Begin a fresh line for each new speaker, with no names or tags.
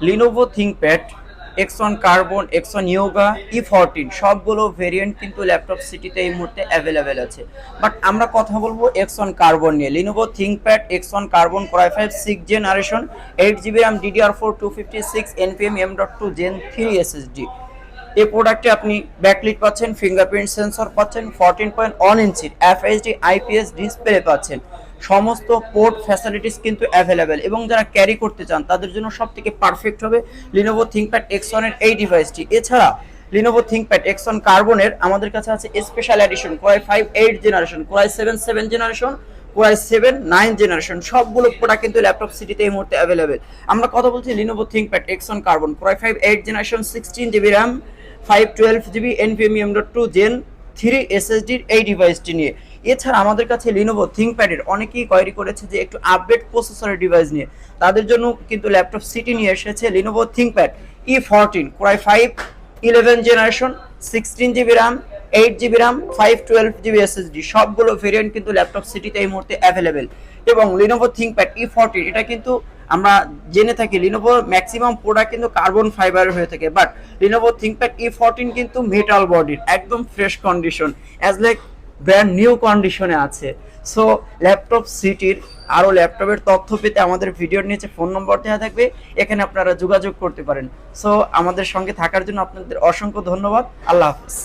Lenovo ThinkPad X1 carbon, X1 yoga, E14 সবগুলো variant কিন্তু laptop সিটিতে এই মুহূর্তে অ্যাভেলেবেল আছে। বাট আমরা কথা বলবো X1 কার্বন নিয়ে। Lenovo ThinkPad X1 carbon Core i5 6th generation, 8GB RAM, DDR4 256 NVMe M.2 Gen 3 SSD। এই প্রোডাক্টে আপনি ব্যাকলিট পাচ্ছেন, ফিঙ্গারপ্রিন্ট সেন্সর পাচ্ছেন, 14.1 ইঞ্চির FHD IPS ডিসপ্লে পাচ্ছেন। সমস্ত পোর্ট ফ্যাসিলিটিস কিন্তু অ্যাভেলেবেল, এবং যারা ক্যারি করতে চান তাদের জন্য সবথেকে পারফেক্ট হবে লিনোভো থিংকপ্যাড X1 এর এই ডিভাইসটি। এছাড়া লিনোভো থিংকপ্যাড X1 কার্বনের আমাদের কাছে আছে special edition Core i5 8 generation, Core i7 7 generation, Core i7 9 generation. সবগুলো প্রোডাক্ট কিন্তু ল্যাপটপ সিটিতে এই মুহূর্তে অ্যাভেলেবেল। আমরা কথা বলছি Lenovo ThinkPad X1 carbon, Core i5 8 generation, 16GB RAM, 512GB NVMe M.2 Gen 3 SSDর এই ডিভাইসটি নিয়ে। এছাড়া আমাদের কাছে লিনোভো থিংকপ্যাডের অনেকেই কোয়েরি করেছে যে একটু আপডেট প্রসেসরের ডিভাইস নিয়ে, তাদের জন্য কিন্তু ল্যাপটপ সিটি নিয়ে এসেছে Lenovo ThinkPad E14 Core i5 11 generation, 16GB RAM, 8GB RAM, 512GB SSD সবগুলো ভেরিয়েন্ট কিন্তু ল্যাপটপ সিটিতে এই মুহূর্তে অ্যাভেলেবেল। এবং লিনোভো থিংকপ্যাড E14 এটা কিন্তু আমরা জেনে থাকি লিনোভো ম্যাক্সিমাম প্রোডাক্ট কিন্তু কার্বন ফাইবার হয়ে থাকে, বাট লিনোভো থিংকপ্যাড E14 কিন্তু মেটাল বডির, একদম fresh condition, as like brand new কন্ডিশনে আছে। সো ল্যাপটপ সিটির আরও ল্যাপটপের তথ্য পেতে আমাদের ভিডিওর নিচে ফোন নম্বর দেওয়া থাকবে, এখানে আপনারা যোগাযোগ করতে পারেন। সো আমাদের সঙ্গে থাকার জন্য আপনাদের অসংখ্য ধন্যবাদ। আল্লাহ হাফিজ।